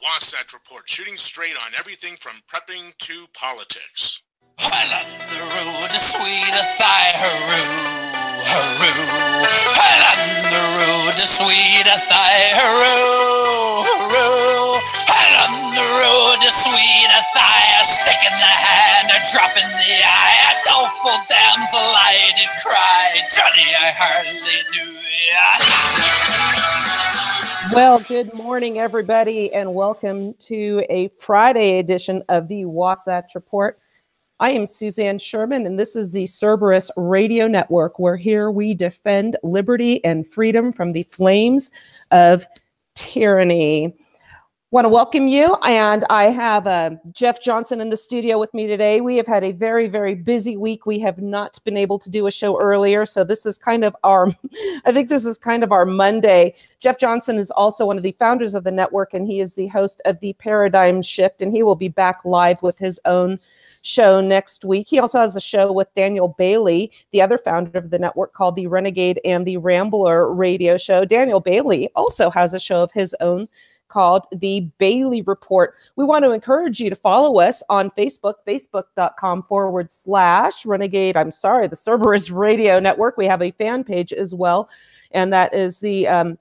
Wasatch Report, shooting straight on everything from prepping to politics. While on the road to sweet a thigh, hurroo, hurroo. While on the road to sweet a thigh, hurroo, hurroo. While on the road to sweet a thigh, a stick in the hand, a drop in the eye, a doleful damsel I did cry, Johnny, I hardly knew ya. Well, good morning, everybody, and welcome to a Friday edition of the Wasatch Report. I am Suzanne Sherman, and this is the Cerberus Radio Network, where here we defend liberty and freedom from the flames of tyranny. Want to welcome you, and I have Jeff Johnson in the studio with me today. We have had a very, very busy week. We have not been able to do a show earlier, so this is kind of our, I think this is kind of our Monday. Jeff Johnson is also one of the founders of the network, and he is the host of the Paradigm Shift, and he will be back live with his own show next week. He also has a show with Daniel Bailey, the other founder of the network, called the Renegade and the Rambler radio show. Daniel Bailey also has a show of his own called the Bailey Report. We want to encourage you to follow us on Facebook, facebook.com/Renegade. The Cerberus Radio Network. We have a fan page as well, and that is the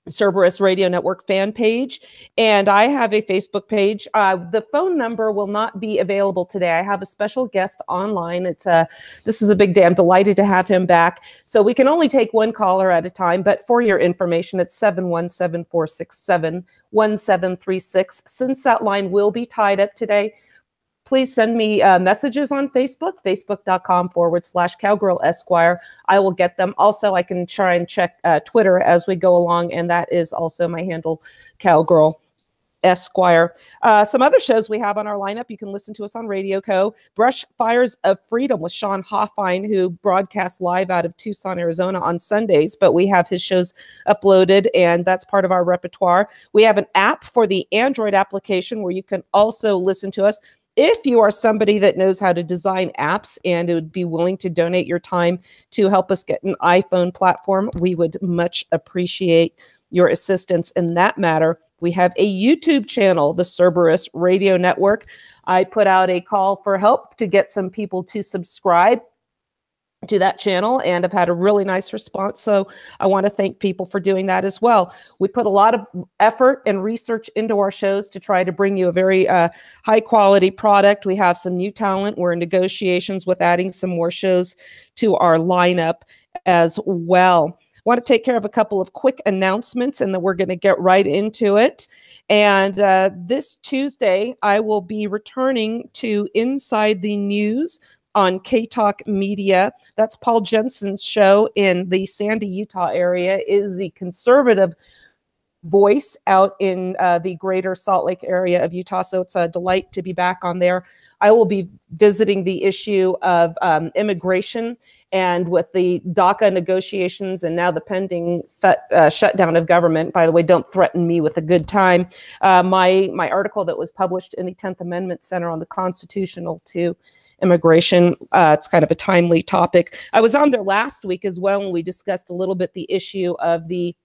Cerberus Radio Network fan page, and I have a Facebook page. The phone number will not be available today. I have a special guest online. This is a big day. I'm delighted to have him back. So we can only take one caller at a time, but for your information, it's 717-467-1736. Since that line will be tied up today, please send me messages on Facebook, facebook.com/Cowgirl Esquire. I will get them. Also, I can try and check Twitter as we go along, and that is also my handle, Cowgirl Esquire. Some other shows we have on our lineup. You can listen to us on Radio Co. Brush Fires of Freedom with Sean Hoffine, who broadcasts live out of Tucson, Arizona on Sundays, but we have his shows uploaded, and that's part of our repertoire. We have an app for the Android application where you can also listen to us. If you are somebody that knows how to design apps and would be willing to donate your time to help us get an iPhone platform, we would much appreciate your assistance in that matter. We have a YouTube channel, the Cerberus Radio Network. I put out a call for help to get some people to subscribe to that channel, and I've had a really nice response. So I want to thank people for doing that as well. We put a lot of effort and research into our shows to try to bring you a very high quality product. We have some new talent. We're in negotiations with adding some more shows to our lineup as well. I want to take care of a couple of quick announcements, and then we're going to get right into it. And this Tuesday, I will be returning to Inside the News on K-Talk Media. That's Paul Jensen's show in the Sandy, Utah area. Is the conservative voice out in the greater Salt Lake area of Utah. So it's a delight to be back on there. I will be visiting the issue of immigration, and with the DACA negotiations and now the pending shutdown of government. By the way, don't threaten me with a good time. My article that was published in the 10th Amendment Center on the Constitutional to Immigration. It's kind of a timely topic. I was on there last week as well, and we discussed a little bit the issue of the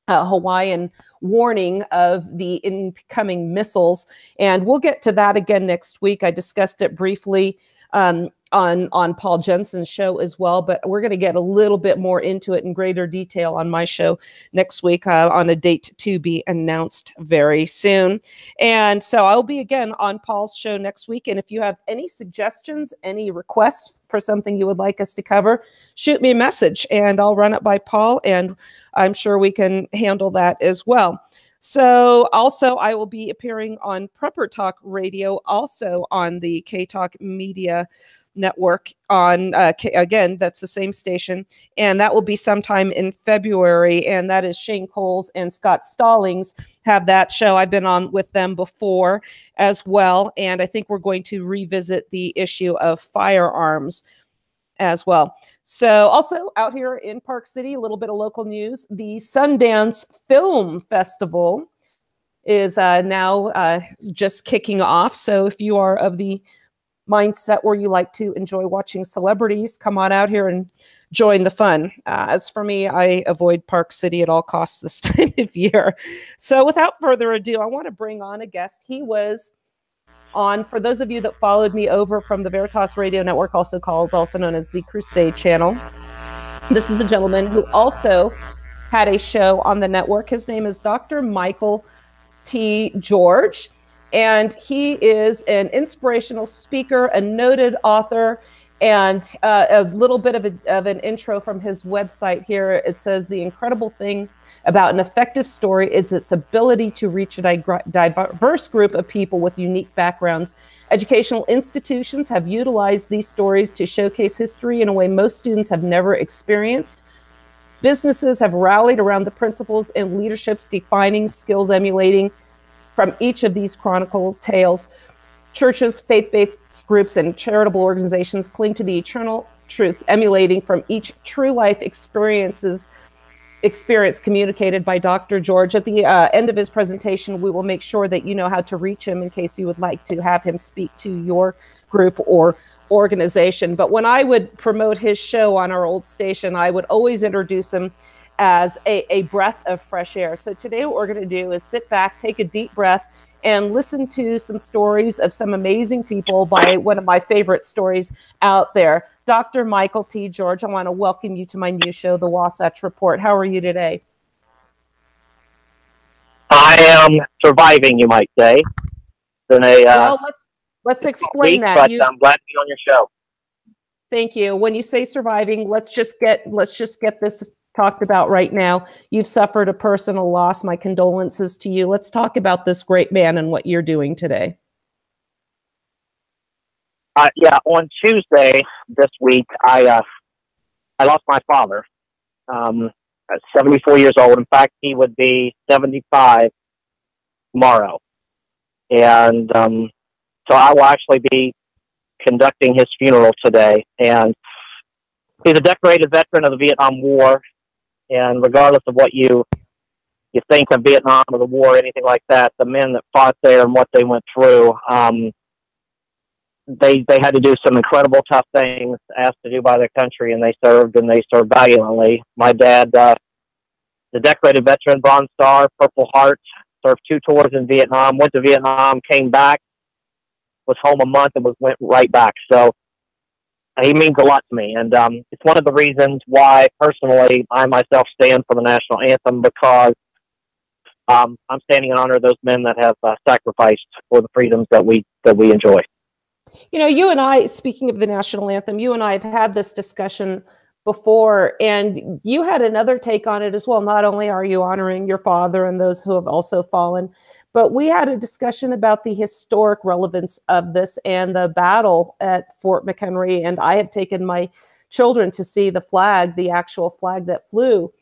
Hawaiian warning of the incoming missiles, and we'll get to that again next week. I discussed it briefly on Paul Jensen's show as well, but we're going to get a little bit more into it in greater detail on my show next week on a date to be announced very soon. And so I'll be again on Paul's show next week. And if you have any suggestions, any requests for something you would like us to cover, shoot me a message and I'll run it by Paul, and I'm sure we can handle that as well. So also I will be appearing on Prepper Talk Radio, also on the K-Talk Media Network on, again, that's the same station, and that will be sometime in February, and that is Shane Coles and Scott Stallings have that show. I've been on with them before as well, and I think we're going to revisit the issue of firearms as well. So also out here in Park City, a little bit of local news. The Sundance Film Festival is now just kicking off. So if you are of the mindset where you like to enjoy watching celebrities, come on out here and join the fun. As for me, I avoid Park City at all costs this time of year. So without further ado, I want to bring on a guest. He was on, for those of you that followed me over from the Veritas Radio Network, also known as the Crusade Channel. This is a gentleman who also had a show on the network. His name is Dr. Michael T. George, and he is an inspirational speaker, a noted author, and a little bit of an intro from his website here. It says, the incredible thing about an effective story is its ability to reach a diverse group of people with unique backgrounds. Educational institutions have utilized these stories to showcase history in a way most students have never experienced. Businesses have rallied around the principles and leaderships defining skills emulating from each of these chronicle tales. Churches, faith-based groups, and charitable organizations cling to the eternal truths emulating from each true life experience communicated by Dr. George. At the end of his presentation, we will make sure that you know how to reach him in case you would like to have him speak to your group or organization. But when I would promote his show on our old station, I would always introduce him as a breath of fresh air. So today what we're going to do is sit back, take a deep breath, and listen to some stories of some amazing people by one of my favorite stories out there. Dr. Michael T. George, I want to welcome you to my new show, The Wasatch Report. How are you today? I am surviving, you might say. Well, let's explain that. But I'm glad to be on your show. Thank you. When you say surviving, let's just get this talked about right now. You've suffered a personal loss. My condolences to you. Let's talk about this great man and what you're doing today. On Tuesday this week, I lost my father. At 74 years old. In fact, he would be 75 tomorrow. And so I will actually be conducting his funeral today. And he's a decorated veteran of the Vietnam War. And regardless of what you think of Vietnam or the war or anything like that, the men that fought there and what they went through, they had to do some incredible tough things asked to do by their country, and they served valiantly. My dad, the decorated veteran, Bronze Star, Purple Heart, served 2 tours in Vietnam, went to Vietnam, came back, was home a month, and went right back. So he means a lot to me, and it's one of the reasons why, personally, I myself stand for the national anthem, because I'm standing in honor of those men that have sacrificed for the freedoms that we enjoy. You know, you and I, speaking of the national anthem, you and I have had this discussion before, and you had another take on it as well. Not only are you honoring your father and those who have also fallen, but we had a discussion about the historic relevance of this and the battle at Fort McHenry. And I have taken my children to see the flag, the actual flag that flew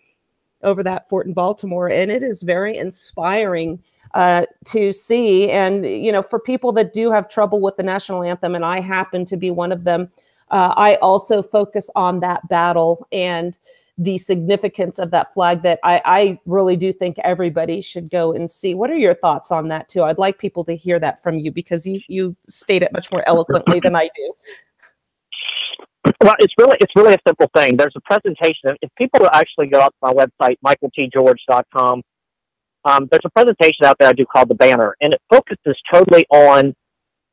over that fort in Baltimore. And it is very inspiring to see. And, you know, for people that do have trouble with the national anthem, and I happen to be one of them, I also focus on that battle and the significance of that flag that I really do think everybody should go and see. What are your thoughts on that too? I'd like people to hear that from you, because you state it much more eloquently than I do. Well, it's really a simple thing. There's a presentation. If people actually go out to my website, michaeltgeorge.com, there's a presentation out there I do called The Banner, and it focuses totally on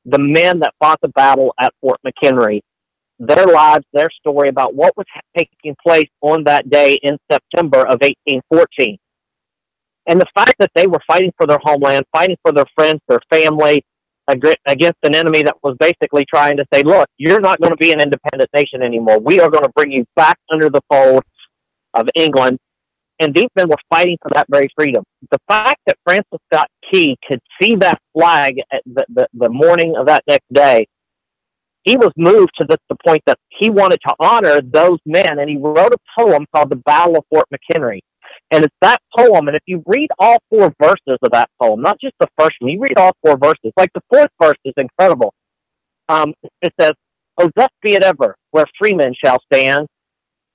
the men that fought the battle at Fort McHenry, their lives, their story about what was taking place on that day in September of 1814. And the fact that they were fighting for their homeland, fighting for their friends, their family, against an enemy that was basically trying to say, look, you're not going to be an independent nation anymore. We are going to bring you back under the fold of England. And these men were fighting for that very freedom. The fact that Francis Scott Key could see that flag at the morning of that next day, he was moved to the point that he wanted to honor those men, and he wrote a poem called The Battle of Fort McHenry. And it's that poem, and if you read all 4 verses of that poem, not just the first one, you read all 4 verses. Like the 4th verse is incredible. It says, "Oh, thus be it ever, where freemen shall stand,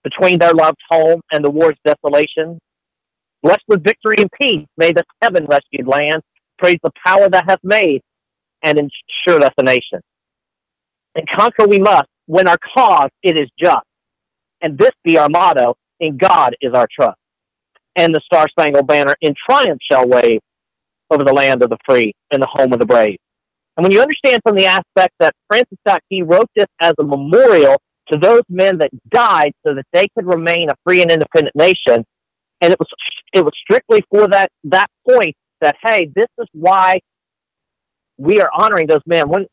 between their loved home and the war's desolation. Blessed with victory and peace, may this heaven-rescued land praise the power that hath made and ensured us a nation." and conquer we must. When our cause, it is just. And this be our motto, in God is our trust. And the Star-Spangled Banner in triumph shall wave over the land of the free and the home of the brave. And when you understand from the aspect that Francis Scott Key wrote this as a memorial to those men that died so that they could remain a free and independent nation, and it was strictly for that point that, hey, this is why we are honoring those men. When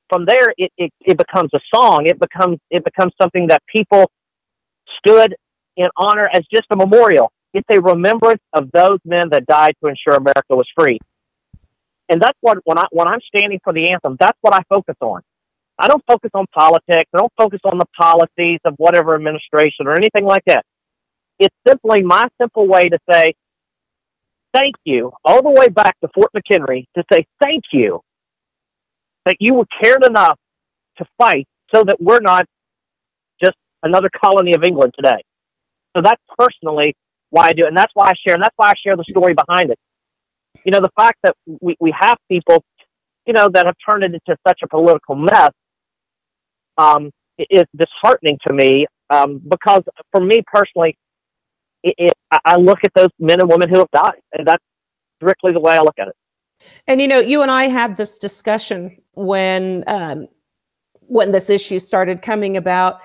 from there it becomes a song, it becomes something that people stood in honor as just a memorial. It's a remembrance of those men that died to ensure America was free. And that's what, when I'm standing for the anthem, that's what I focus on. I don't focus on politics. I don't focus on the policies of whatever administration or anything like that. It's simply my simple way to say thank you, all the way back to Fort McHenry, to say thank you that you were cared enough to fight so that we're not just another colony of England today. So that's personally why I do it. And that's why I share, the story behind it. You know, the fact that we have people, you know, that have turned it into such a political mess is disheartening to me, because for me personally, I look at those men and women who have died, and that's strictly the way I look at it. And, you know, you and I had this discussion when this issue started coming about,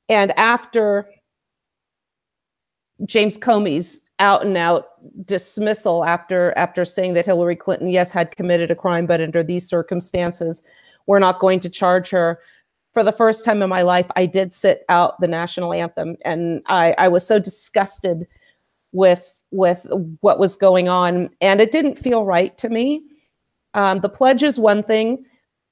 and after James Comey's out and out dismissal after saying that Hillary Clinton, yes, had committed a crime, but under these circumstances, we're not going to charge her. For the first time in my life, I did sit out the national anthem, and I was so disgusted with what was going on, and it didn't feel right to me. The pledge is one thing,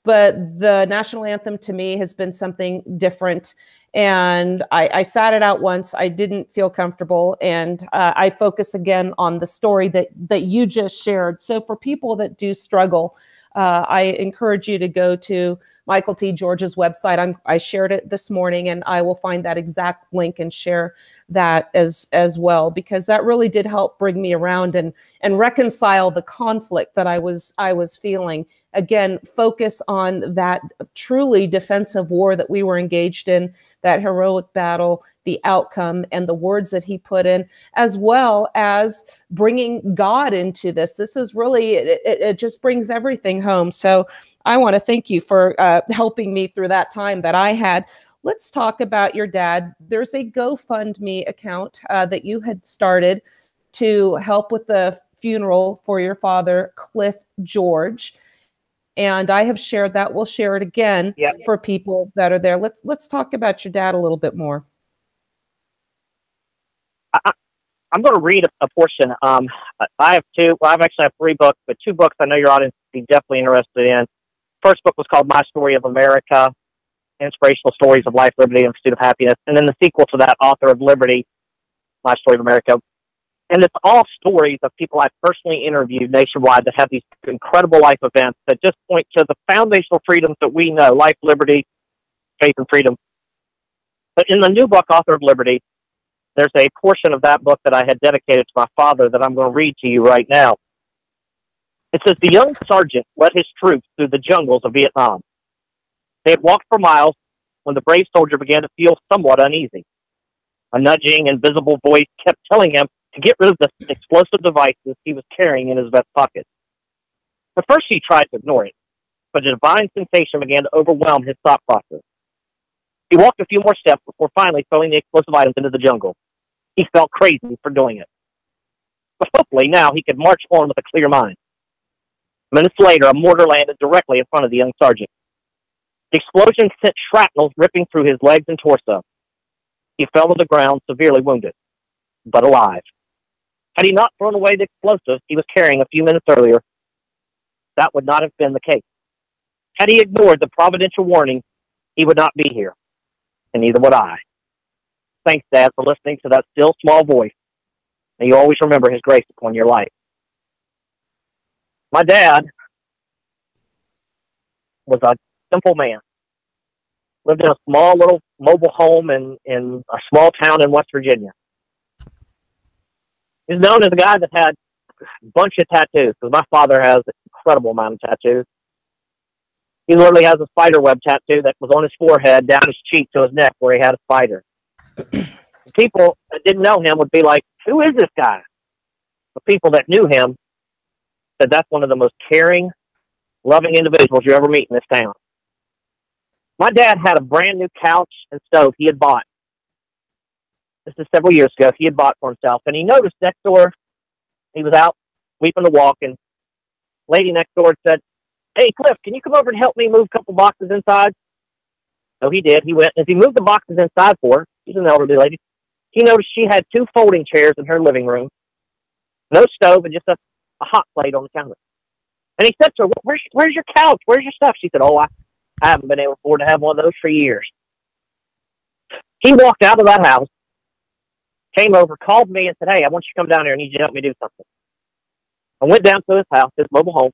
but the national anthem to me has been something different. And I sat it out once. I didn't feel comfortable, and I focus again on the story that you just shared. So for people that do struggle, I encourage you to go to Michael T. George's website. I shared it this morning, and I will find that exact link and share that as well, because that really did help bring me around and reconcile the conflict that I was feeling. Again, focus on that truly defensive war that we were engaged in, that heroic battle, the outcome, and the words that he put in, as well as bringing God into this. This is really, it just brings everything home. So I want to thank you for helping me through that time that I had. Let's talk about your dad. There's a GoFundMe account that you had started to help with the funeral for your father, Cliff George. And I have shared that. We'll share it again for people that are there. Let's talk about your dad a little bit more. I'm going to read a portion. I have two. Well, I've actually have three books, but two books I know your audience would be definitely interested in. First book was called My Story of America, Inspirational Stories of Life, Liberty, and Pursuit of Happiness. And then the sequel to that, Author of Liberty, My Story of America. And it's all stories of people I've personally interviewed nationwide that have these incredible life events that just point to the foundational freedoms that we know, life, liberty, faith, and freedom. But in the new book, Author of Liberty, there's a portion of that book that I had dedicated to my father that I'm going to read to you right now. It says, the young sergeant led his troops through the jungles of Vietnam. They had walked for miles when the brave soldier began to feel somewhat uneasy. A nudging, invisible voice kept telling him to get rid of the explosive devices he was carrying in his vest pocket. At first he tried to ignore it, but a divine sensation began to overwhelm his thought process. He walked a few more steps before finally throwing the explosive items into the jungle. He felt crazy for doing it. But hopefully now he could march on with a clear mind. Minutes later, a mortar landed directly in front of the young sergeant. The explosion sent shrapnel ripping through his legs and torso. He fell to the ground, severely wounded, but alive. Had he not thrown away the explosives he was carrying a few minutes earlier, that would not have been the case. Had he ignored the providential warning, he would not be here, and neither would I. Thanks, Dad, for listening to that still small voice, and you always remember his grace upon your life. My dad was a simple man. Lived in a small little mobile home in a small town in West Virginia. He's known as a guy that had a bunch of tattoos, because my father has an incredible amount of tattoos. He literally has a spider web tattoo that was on his forehead, down his cheek to his neck where he had a spider. People that didn't know him would be like, who is this guy? The people that knew him said that's one of the most caring, loving individuals you ever meet in this town. My dad had a brand new couch and stove he had bought. This is several years ago. He had bought for himself. And he noticed next door, he was out sweeping the walk, and lady next door said, hey, Cliff, can you come over and help me move a couple boxes inside? So he did. He went. As he moved the boxes inside for her, she's an elderly lady, he noticed she had 2 folding chairs in her living room, no stove, and just a hot plate on the counter. And he said to her, where's your couch? Where's your stuff? She said, oh, I haven't been able to afford to have one of those for years. He walked out of that house, came over, called me, and said, hey, I want you to come down here. I need you to help me do something. I went down to his house, his mobile home.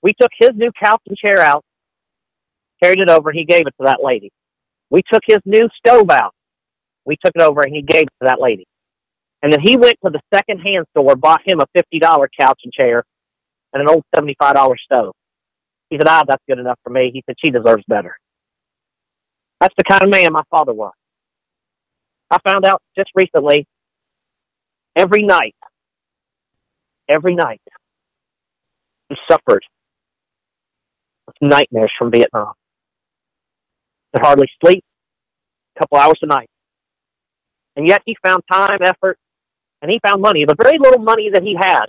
We took his new couch and chair out, carried it over, and he gave it to that lady. We took his new stove out. We took it over, and he gave it to that lady. And then he went to the second-hand store, bought him a $50 couch and chair and an old $75 stove. He said, that's good enough for me. He said, she deserves better. That's the kind of man my father was. I found out just recently, every night, he suffered with nightmares from Vietnam. Could hardly sleep, a couple hours a night. And yet he found time, effort, and he found money. The very little money that he had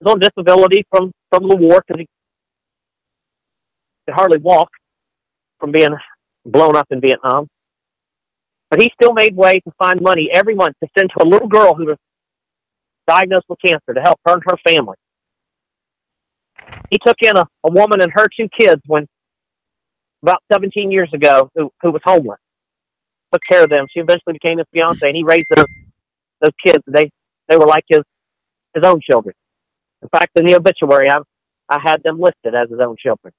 was on disability from the war because he could hardly walk from being blown up in Vietnam. But he still made way to find money every month to send to a little girl who was diagnosed with cancer to help her and her family. He took in a woman and her 2 kids about 17 years ago who was homeless. Took care of them. She eventually became his fiance, and he raised those kids. They were like his own children. In fact, in the obituary, I had them listed as his own children.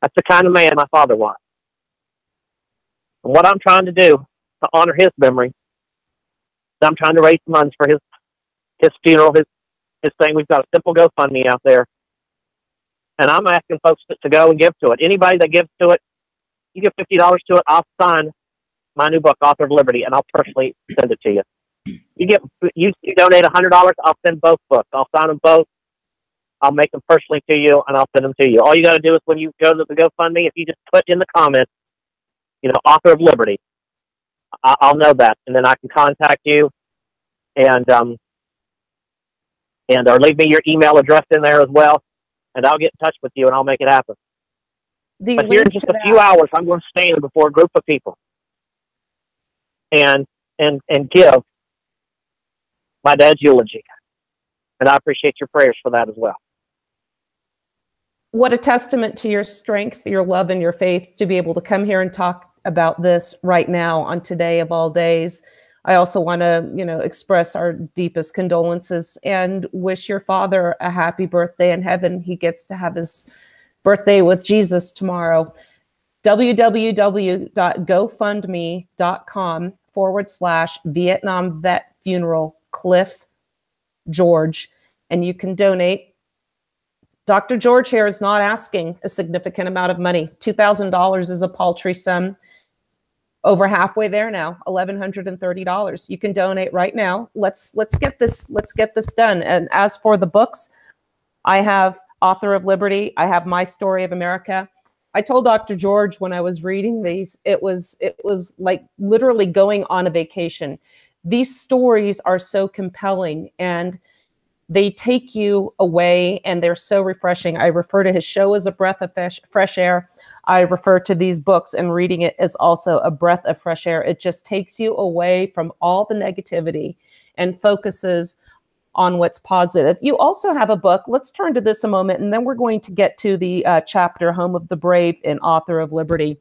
That's the kind of man my father was. And what I'm trying to do to honor his memory, I'm trying to raise some funds for his funeral, his thing. We've got a simple GoFundMe out there. And I'm asking folks to go and give to it. Anybody that gives to it, you give $50 to it, I'll sign my new book, Author of Liberty, and I'll personally send it to you. You donate $100, I'll send both books. I'll sign them both. I'll make them personally to you, and I'll send them to you. All you got to do is when you go to the GoFundMe, if you just put in the comments, Author of Liberty, I'll know that, and then I can contact you, and or leave me your email address in there as well, and I'll get in touch with you, and I'll make it happen. But here in just a few hours, I'm going to stand before a group of people and give my dad's eulogy. And I appreciate your prayers for that as well. What a testament to your strength, your love, and your faith to be able to come here and talk about this right now on today of all days. I also want to, express our deepest condolences and wish your father a happy birthday in heaven. He gets to have his birthday with Jesus tomorrow. www.gofundme.com/Vietnam Vet Funeral Cliff George. And you can donate. Dr. George here is not asking a significant amount of money. $2,000 is a paltry sum. Over halfway there now, $1,130. You can donate right now. Let's get this done. And as for the books, I have Author of Liberty. I have My Story of America. I told Dr. George when I was reading these, it was like literally going on a vacation. These stories are so compelling and they take you away and they're so refreshing. I refer to his show as a breath of fresh air. I refer to these books and reading it as also a breath of fresh air. It just takes you away from all the negativity and focuses on what's positive. You also have a book. Let's turn to this a moment, and then we're going to get to the chapter, Home of the Brave in Author of Liberty.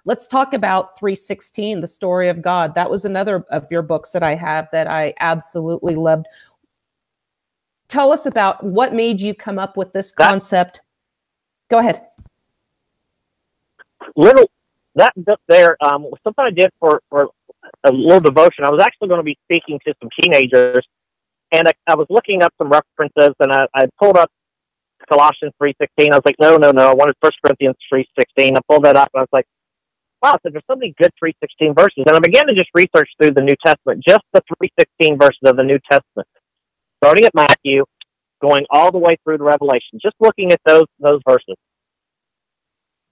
Let's talk about 3:16, the story of God. That was another of your books that I have that I absolutely loved. Tell us about what made you come up with this concept. Go ahead. That book there was something I did for a little devotion. I was actually going to be speaking to some teenagers, and I was looking up some references, and I pulled up Colossians 3:16. I was like, no. I wanted 1 Corinthians 3:16. I pulled that up, and I was like, wow, so there's so many good 3:16 verses. And I began to just research through the New Testament, just the 3:16 verses of the New Testament, starting at Matthew, going all the way through to Revelation, just looking at those verses.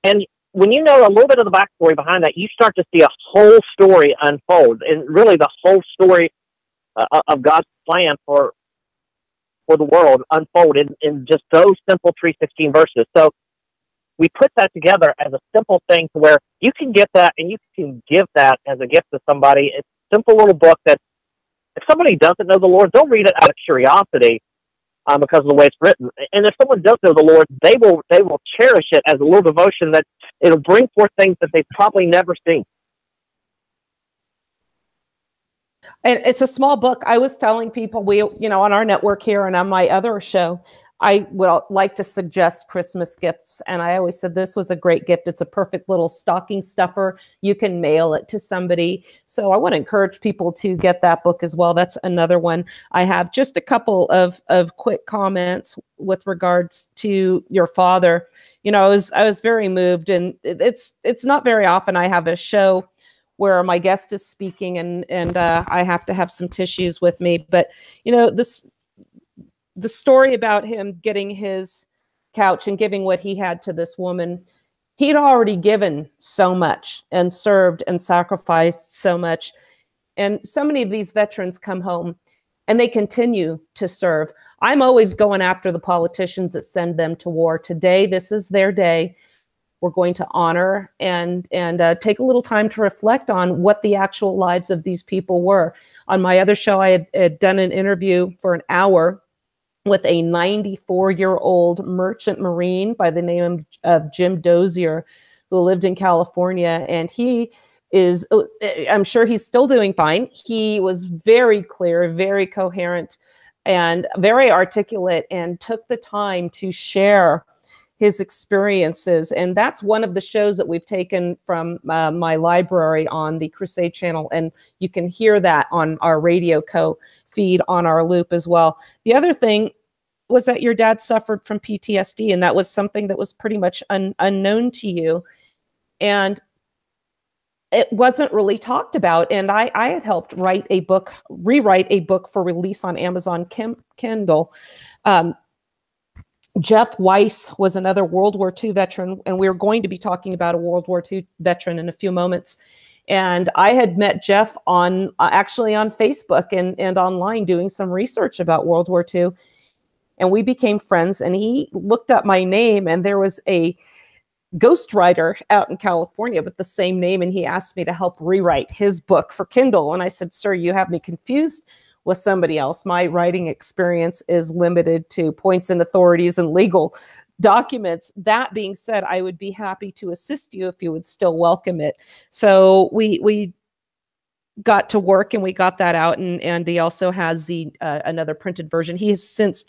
And when you know a little bit of the backstory behind that, you start to see a whole story unfold, and really the whole story of God's plan for the world unfold in just those simple 3:16 verses. So we put that together as a simple thing to where you can get that and you can give that as a gift to somebody. It's a simple little book that if somebody doesn't know the Lord, they'll read it out of curiosity because of the way it's written. And if someone does know the Lord, they will cherish it as a little devotion that it'll bring forth things that they've probably never seen. And it's a small book. I was telling people, on our network here and on my other show, I would like to suggest Christmas gifts. And I always said this was a great gift. It's a perfect little stocking stuffer. You can mail it to somebody. So I want to encourage people to get that book as well. That's another one. I have just a couple of quick comments with regards to your father. I was very moved, and it's not very often I have a show where my guest is speaking and I have to have some tissues with me. But, the story about him getting his couch and giving what he had to this woman, he'd already given so much and served and sacrificed so much. And so many of these veterans come home and they continue to serve. I'm always going after the politicians that send them to war. Today, this is their day. We're going to honor and take a little time to reflect on what the actual lives of these people were. On my other show, I had done an interview for an hour with a 94-year-old merchant marine by the name of Jim Dozier, who lived in California. And he is, I'm sure he's still doing fine. He was very clear, very coherent, and very articulate, and took the time to share his experiences. And that's one of the shows that we've taken from my library on the Crusade channel. And you can hear that on our Radio Co feed on our loop as well. The other thing was that your dad suffered from PTSD, and that was something that was pretty much unknown to you. And it wasn't really talked about. And I had helped rewrite a book for release on Amazon Kindle. Jeff Weiss was another World War II veteran, and we're going to be talking about a World War II veteran in a few moments. And I had met Jeff actually on Facebook and online doing some research about World War II. And we became friends, and he looked up my name, and there was a ghostwriter out in California with the same name, and he asked me to help rewrite his book for Kindle. And I said, sir, you have me confused with somebody else. My writing experience is limited to points and authorities and legal documents. That being said, I would be happy to assist you if you would still welcome it. So we got to work and we got that out, and he also has the another printed version. He has since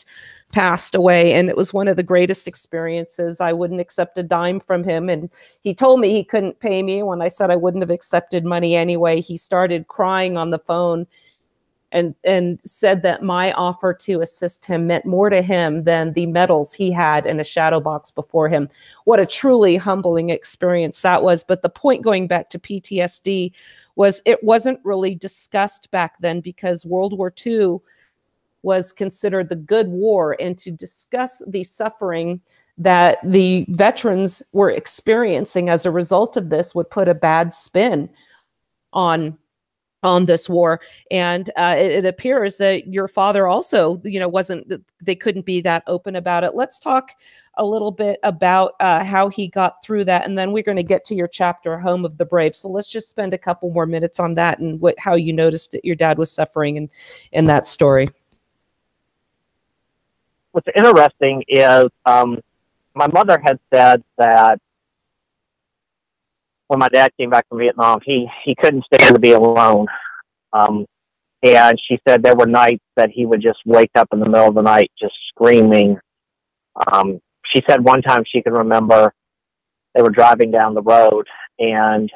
passed away, and it was one of the greatest experiences. I wouldn't accept a dime from him, and he told me he couldn't pay me. When I said I wouldn't have accepted money anyway, he started crying on the phone and said that my offer to assist him meant more to him than the medals he had in a shadow box before him. What a truly humbling experience that was. But the point, going back to PTSD, was it wasn't really discussed back then, because World War II was considered the good war, and to discuss the suffering that the veterans were experiencing as a result of this would put a bad spin on this war. And it appears that your father also, they couldn't be that open about it. Let's talk a little bit about how he got through that, and then we're going to get to your chapter, Home of the Brave. So let's just spend a couple more minutes on that and how you noticed that your dad was suffering in that story. What's interesting is my mother had said that when my dad came back from Vietnam, he couldn't stand to be alone. And she said there were nights that he would just wake up in the middle of the night just screaming. She said one time she could remember they were driving down the road, and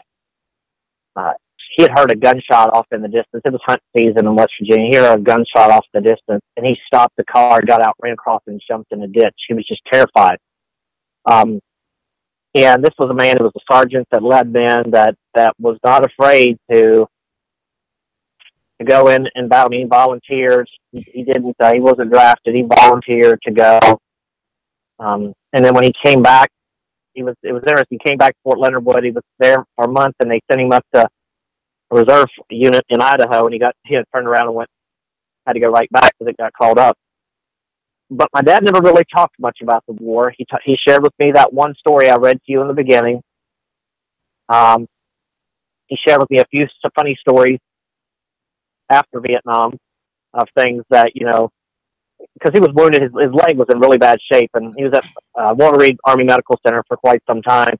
he had heard a gunshot off in the distance. It was hunt season in West Virginia. He heard a gunshot off in the distance, and he stopped the car, got out, ran across, and jumped in a ditch. He was just terrified. And this was a man who was a sergeant that led men that was not afraid to go in and battle. I mean, he volunteered. He didn't. He wasn't drafted. He volunteered to go. And then when he came back, it was interesting. He came back to Fort Leonard Wood. He was there for a month, and they sent him up to a reserve unit in Idaho, and he had turned around and had to go right back because it got called up. But my dad never really talked much about the war. He shared with me that one story I read to you in the beginning. He shared with me a few funny stories after Vietnam of things that, because he was wounded, his leg was in really bad shape, and he was at Walter Reed Army Medical Center for quite some time.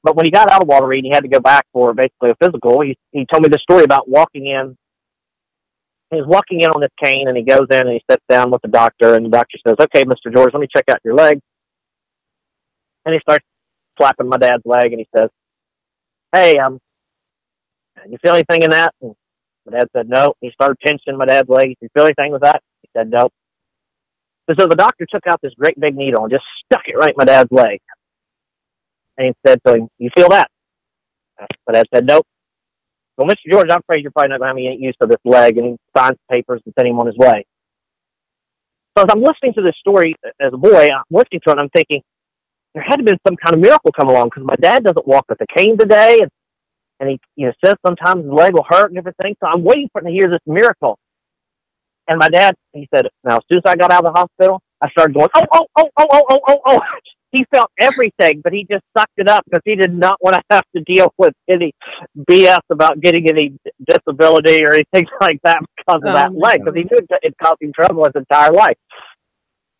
But when he got out of Walter Reed, he had to go back for basically a physical. He told me the story about walking in. He was walking in on this cane, and he goes in and he sits down with the doctor, and the doctor says, "Okay, Mr. George, let me check out your leg." And he starts slapping my dad's leg, and he says, "Hey, you feel anything in that?" And my dad said, "No." He started pinching my dad's leg. "You feel anything with that?" He said, "No." So the doctor took out this great big needle and just stuck it right in my dad's leg. And he said to him, "You feel that?" My dad said, "Nope." "Well, Mr. George, I'm afraid you're probably not going to have any use of this leg." And he signed some papers and sent him on his way. So as I'm listening to this story as a boy, I'm listening to it and I'm thinking, there had to have been some kind of miracle come along, because my dad doesn't walk with a cane today. And he says sometimes his leg will hurt and different things. So I'm waiting for him to hear this miracle. And my dad, he said, now, as soon as I got out of the hospital, I started going, oh. He felt everything, but he just sucked it up because he did not want to have to deal with any BS about getting any disability or anything like that because of that leg, because he knew it caused him trouble his entire life.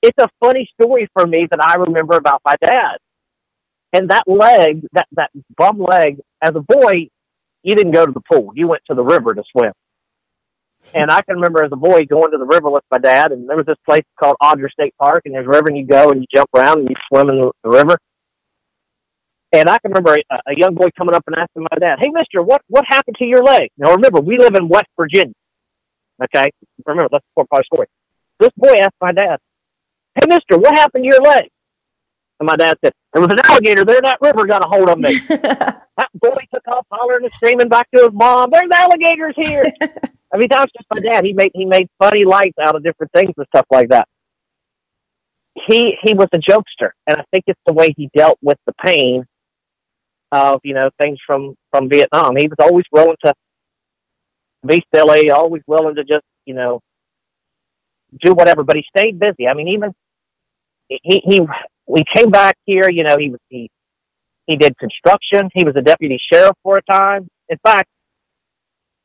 It's a funny story for me that I remember about my dad. And that leg, that bum leg, as a boy, you didn't go to the pool. You went to the river to swim. And I can remember as a boy going to the river with my dad, and there was this place called Audra State Park, and there's a river, and you go and you jump around and you swim in the river. And I can remember a young boy coming up and asking my dad, "Hey, mister, what happened to your leg?" Now, remember, we live in West Virginia. Okay? Remember, that's a 4-part story. This boy asked my dad, "Hey, mister, what happened to your leg?" And my dad said, "There was an alligator there. That river got a hold of me." That boy took off hollering and screaming back to his mom, "There's alligators here." I mean, that was just my dad. He made funny lights out of different things and stuff like that. He was a jokester, and I think it's the way he dealt with the pain of, things from Vietnam. He was always willing to be silly, always willing to just, do whatever, but he stayed busy. I mean, even we came back here, he did construction. He was a deputy sheriff for a time. In fact,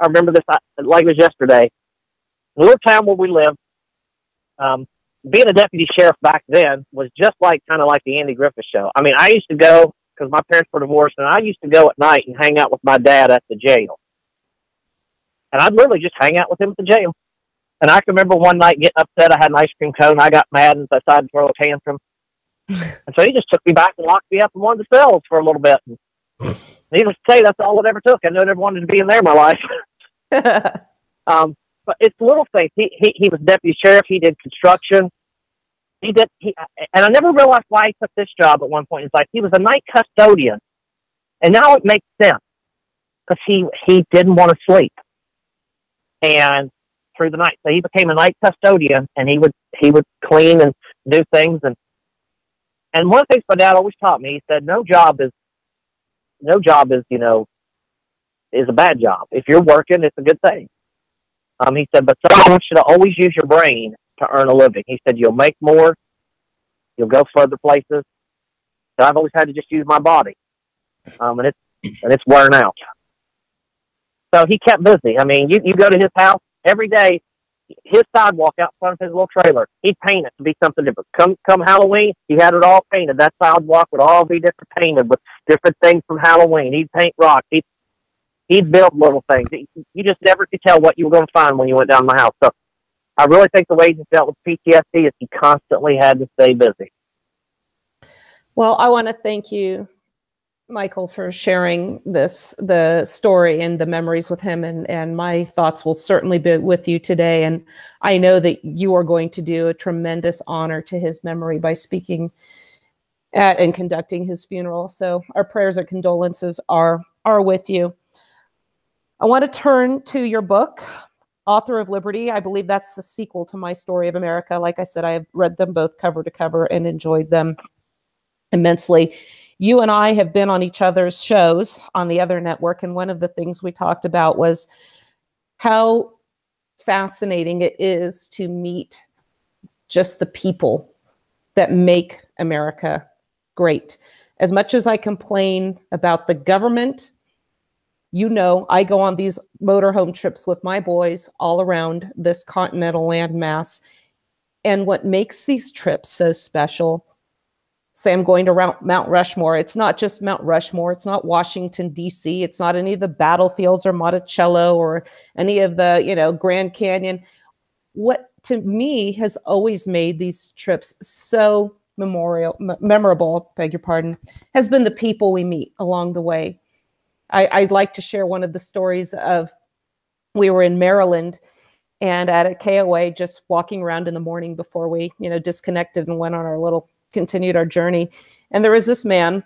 I remember this like it was yesterday. The little town where we lived, being a deputy sheriff back then was just kind of like the Andy Griffith Show. I mean, I used to go, because my parents were divorced, and I used to go at night and hang out with my dad at the jail. And I'd literally just hang out with him at the jail. And I can remember one night getting upset. I had an ice cream cone. I got mad and decided to throw a tantrum. And so he just took me back and locked me up in one of the cells for a little bit. And needless to say, that's all it ever took. I never wanted to be in there in my life. But it's little things. He was deputy sheriff. He did construction. And I never realized why he took this job at one point. It's like he was a night custodian. And now it makes sense, because he didn't want to sleep. And through the night, so he became a night custodian, and he would clean and do things. And one of the things my dad always taught me, he said, no job is a bad job. If you're working, it's a good thing. He said, but someone wants you to always use your brain to earn a living. He said, you'll make more, you'll go further places. So I've always had to just use my body. And it's wearing out. So he kept busy. I mean, you go to his house every day, his sidewalk out front of his little trailer, he'd paint it to be something different. Come Halloween, he had it all painted. That sidewalk would all be different, painted with different things from Halloween. He'd paint rocks. He'd build little things. You just never could tell what you were going to find when you went down my house. So I really think the way he dealt with PTSD is he constantly had to stay busy. Well, I want to thank you Michael, for sharing the story and the memories with him. And my thoughts will certainly be with you today. And I know that you are going to do a tremendous honor to his memory by speaking at and conducting his funeral. So our prayers and condolences are with you. I want to turn to your book, Author of Liberty. I believe that's the sequel to My Story of America. Like I said, I have read them both cover to cover and enjoyed them immensely. You and I have been on each other's shows on the other network, and one of the things we talked about was how fascinating it is to meet just the people that make America great. As much as I complain about the government, you know, I go on these motorhome trips with my boys all around this continental landmass. And what makes these trips so special, say I'm going to Mount Rushmore. It's not just Mount Rushmore. It's not Washington, D.C. It's not any of the battlefields or Monticello or any of the, you know, Grand Canyon. What to me has always made these trips so memorable, beg your pardon, has been the people we meet along the way. I'd like to share one of the stories of, we were in Maryland and at a KOA, just walking around in the morning before we, you know, disconnected and went on our continued our journey. And there was this man,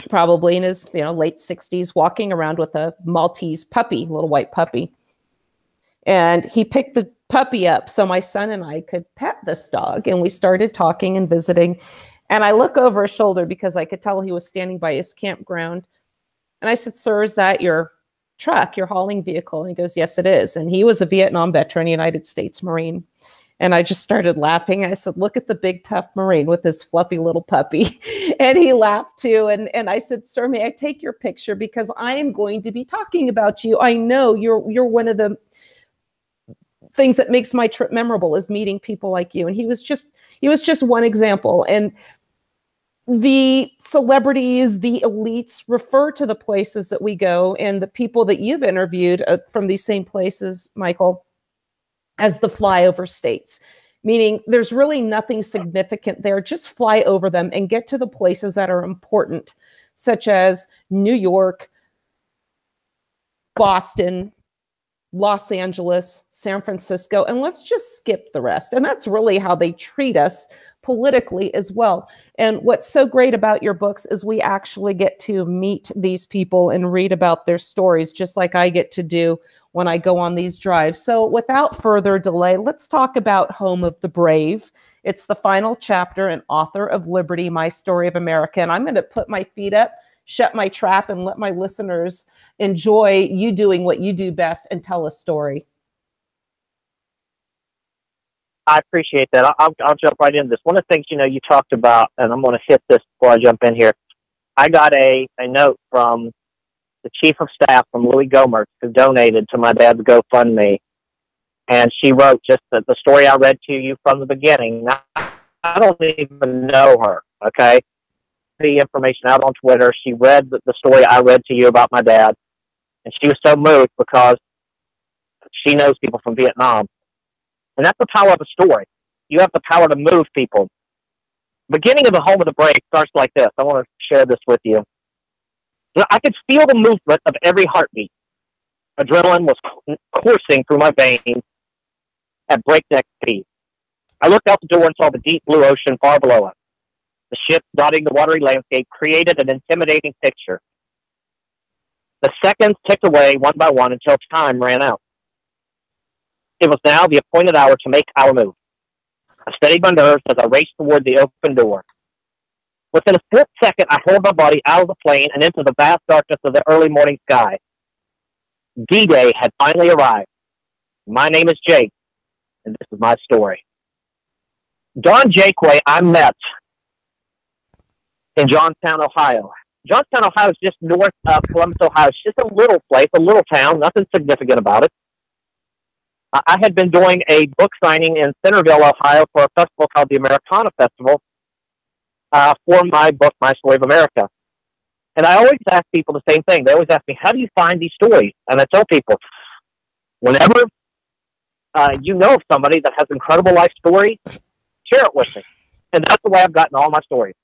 probably in his, you know, late 60s, walking around with a Maltese puppy, a little white puppy. And he picked the puppy up so my son and I could pet this dog. And we started talking and visiting. And I look over his shoulder because I could tell he was standing by his campground. And I said, "Sir, is that your truck, your hauling vehicle?" And he goes, "Yes, it is." And he was a Vietnam veteran, United States Marine. And I just started laughing. I said, "Look at the big, tough Marine with this fluffy little puppy." And he laughed too. And I said, "Sir, may I take your picture? Because I am going to be talking about you. I know you're one of the things that makes my trip memorable is meeting people like you." And he was just one example. And the celebrities, the elites refer to the places that we go and the people that you've interviewed from these same places, Michael, as the flyover states, meaning there's really nothing significant there. Just fly over them and get to the places that are important, such as New York, Boston, Los Angeles, San Francisco, and let's just skip the rest. And that's really how they treat us politically as well. And what's so great about your books is we actually get to meet these people and read about their stories, just like I get to do when I go on these drives. So without further delay, let's talk about Home of the Brave. It's the final chapter in Author of Liberty, My Story of America. And I'm going to put my feet up, shut my trap, and let my listeners enjoy you doing what you do best and tell a story. I appreciate that. I'll jump right into this. One of the things, you know, you talked about, and I'm going to hit this before I jump in here. I got a note from the chief of staff from Louis Gohmert, who donated to my dad's GoFundMe. And she wrote just the story I read to you from the beginning. Now, I don't even know her, okay? The information out on Twitter. She read the story I read to you about my dad. And she was so moved because she knows people from Vietnam. And that's the power of a story. You have the power to move people. Beginning of the Home of the Brave starts like this. I want to share this with you. I could feel the movement of every heartbeat. Adrenaline was coursing through my veins at breakneck speed. I looked out the door and saw the deep blue ocean far below us. The ships dotting the watery landscape created an intimidating picture. The seconds ticked away one by one until time ran out. It was now the appointed hour to make our move. I steadied my nerves as I raced toward the open door. Within a split second, I hurled my body out of the plane and into the vast darkness of the early morning sky. D-Day had finally arrived. My name is Jake, and this is my story. Don Jakeway I met in Johnstown, Ohio. Johnstown, Ohio is just north of Columbus, Ohio. It's just a little place, a little town, nothing significant about it. I had been doing a book signing in Centerville, Ohio for a festival called the Americana Festival for my book, My Story of America. And I always ask people the same thing. They always ask me, how do you find these stories? And I tell people, whenever you know of somebody that has incredible life stories, share it with me. And that's the way I've gotten all my stories.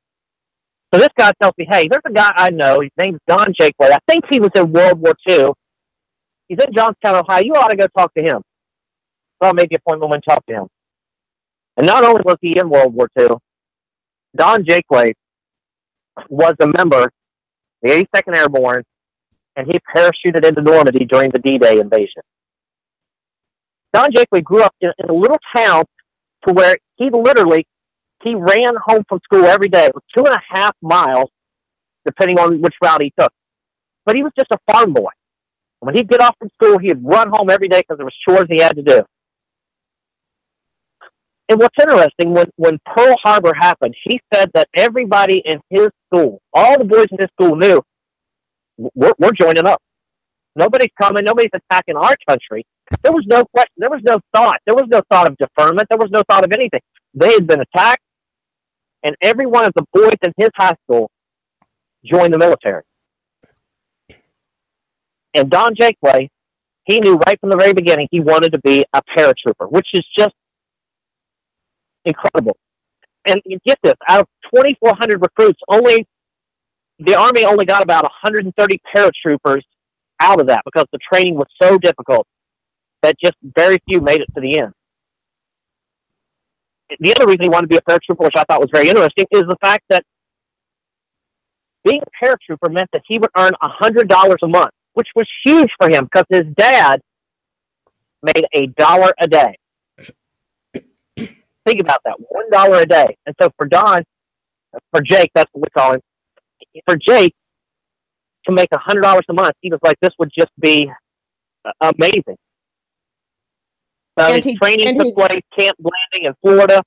So this guy tells me, hey, there's a guy I know. His name's Don Jakeway. I think he was in World War II. He's in Johnstown, Ohio. You ought to go talk to him. So I made the appointment and talk to him. And not only was he in World War II, Don Jakeway was a member of the 82nd Airborne, and he parachuted into Normandy during the D-Day invasion. Don Jakeway grew up in a little town to where he ran home from school every day. It was 2.5 miles, depending on which route he took. But he was just a farm boy. When he'd get off from school, he'd run home every day because there was chores he had to do. And what's interesting, when Pearl Harbor happened, he said that everybody in his school, all the boys in his school knew, we're joining up. Nobody's coming. Nobody's attacking our country. There was no question. There was no thought. There was no thought of deferment. There was no thought of anything. They had been attacked, and every one of the boys in his high school joined the military. And Don Jakeway, he knew right from the very beginning he wanted to be a paratrooper, which is just incredible. And you get this, out of 2,400 recruits, the Army only got about 130 paratroopers out of that because the training was so difficult that just very few made it to the end. The other reason he wanted to be a paratrooper, which I thought was very interesting, is the fact that being a paratrooper meant that he would earn $100 a month, which was huge for him because his dad made $1 a day. Think about that, $1 a day. And so for Jake, that's what we call him, for Jake to make $100 a month, he was like, this would just be amazing. So his training took place, camp landing in Florida.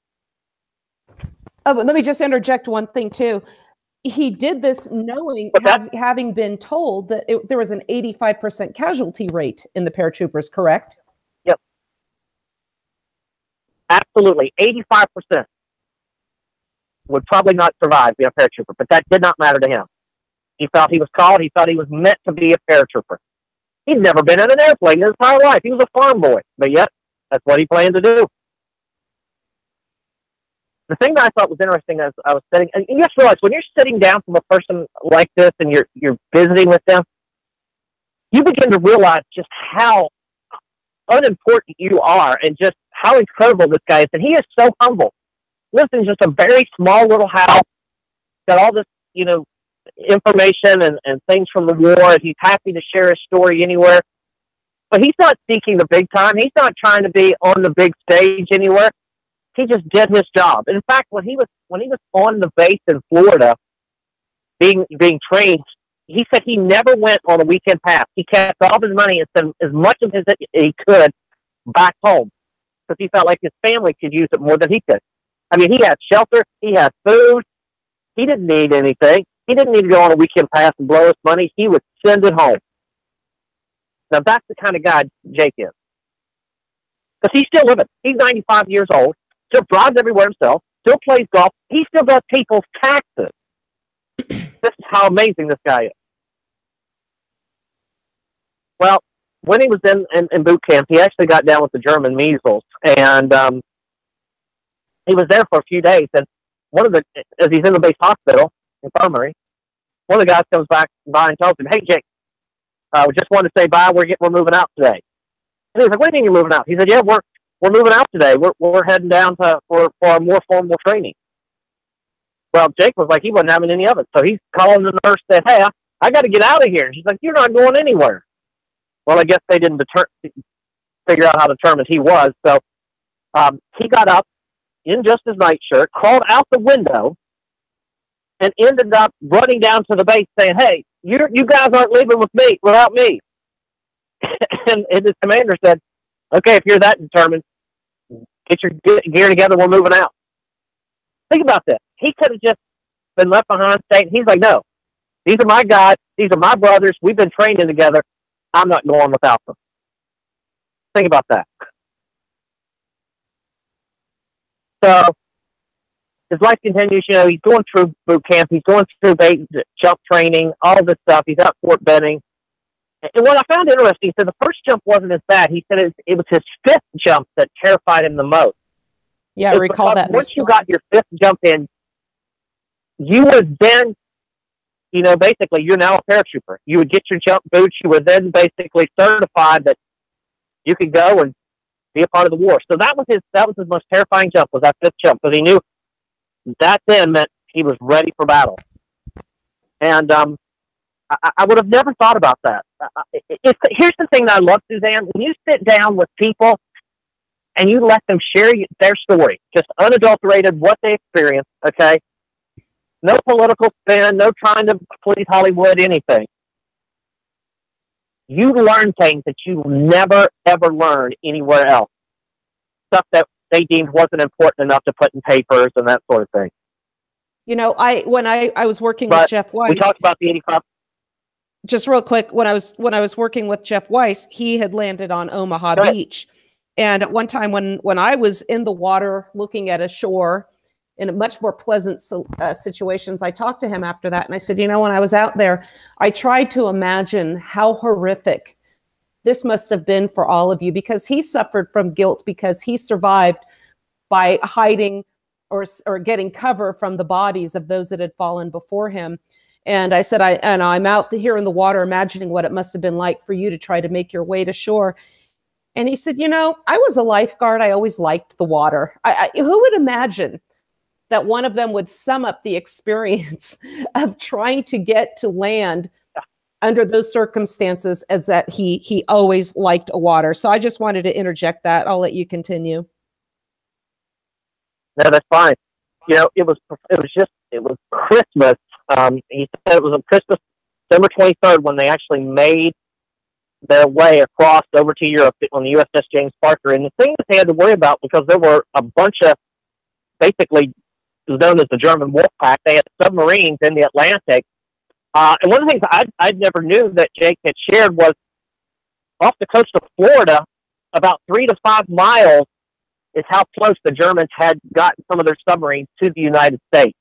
Oh, but let me just interject one thing too. He did this knowing, having been told that there was an 85% casualty rate in the paratroopers, correct? Yep. Absolutely. 85% would probably not survive being a paratrooper, but that did not matter to him. He felt he was called. He thought he was meant to be a paratrooper. He'd never been in an airplane his entire life. He was a farm boy, but yet that's what he planned to do. The thing that I thought was interesting as I was sitting, and you just realize when you're sitting down from a person like this and you're visiting with them, you begin to realize just how unimportant you are and just how incredible this guy is. And he is so humble. Lives in just a very small little house, got all this, information and things from the war, and he's happy to share his story anywhere. But he's not seeking the big time. He's not trying to be on the big stage anywhere. He just did his job. In fact, when he was on the base in Florida, being trained, he said he never went on a weekend pass. He kept all of his money and sent as much of his he could back home because he felt like his family could use it more than he could. I mean, he had shelter, he had food, he didn't need anything. He didn't need to go on a weekend pass and blow his money. He would send it home. Now, that's the kind of guy Jake is. Because he's still living. He's 95 years old, still drives everywhere himself, still plays golf. He still does people's taxes. This is how amazing this guy is. Well, when he was in boot camp, he actually got down with the German measles. And he was there for a few days. And as he's in the base hospital, infirmary, one of the guys comes by and tells him, "Hey, Jake, we just wanted to say bye. We're moving out today." And he's like, "What do you mean you're moving out?" He said, "Yeah, we're moving out today. We're heading down for a more formal training." Well, Jake was like, he wasn't having any of it. So he's calling the nurse, said, "Hey, I got to get out of here." And she's like, "You're not going anywhere." Well, I guess they didn't figure out how determined he was. So he got up in just his nightshirt, crawled out the window, and ended up running down to the base saying, "Hey, you guys aren't leaving without me." and his commander said, "Okay, if you're that determined, get your gear together. We're moving out." Think about that. He could have just been left behind. He's like, "No, these are my guys. These are my brothers. We've been training together. I'm not going without them." Think about that. So his life continues. He's going through boot camp. He's going through jump training, all this stuff. He's at Fort Benning. And what I found interesting, he said the first jump wasn't as bad. He said it was his fifth jump that terrified him the most. Yeah, I recall that. Once you got your fifth jump in, you would then, basically you're now a paratrooper. You would get your jump boots. You were then basically certified that you could go and be a part of the war. So that was his most terrifying jump, was that fifth jump, because he knew that then meant he was ready for battle. And I would have never thought about that. Here's the thing that I love, Suzanne. When you sit down with people and you let them share their story, just unadulterated, what they experienced, okay? No political spin, no trying to please Hollywood, anything. You learn things that you never, ever learn anywhere else. Stuff that they deemed wasn't important enough to put in papers and that sort of thing. When I was working with Jeff Weiss, we talked about the 85. Just real quick, when I was working with Jeff Weiss, he had landed on Omaha Beach, and at one time when I was in the water looking at a shore in a much more pleasant situations, I talked to him after that, and I said, when I was out there, I tried to imagine how horrific this must have been for all of you, because he suffered from guilt because he survived by hiding or getting cover from the bodies of those that had fallen before him. And I said, I'm out here in the water imagining what it must have been like for you to try to make your way to shore. And he said, I was a lifeguard. I always liked the water. Who would imagine that one of them would sum up the experience of trying to get to land under those circumstances as that he always liked water. So I just wanted to interject that. I'll let you continue. No, that's fine. It was Christmas. He said it was on Christmas, December 23rd, when they actually made their way across over to Europe on the USS James Parker. And the thing that they had to worry about, because there were a bunch of, basically known as the German Wolf Pack, they had submarines in the Atlantic. And one of the things I never knew that Jake had shared was off the coast of Florida, about 3 to 5 miles is how close the Germans had gotten some of their submarines to the United States.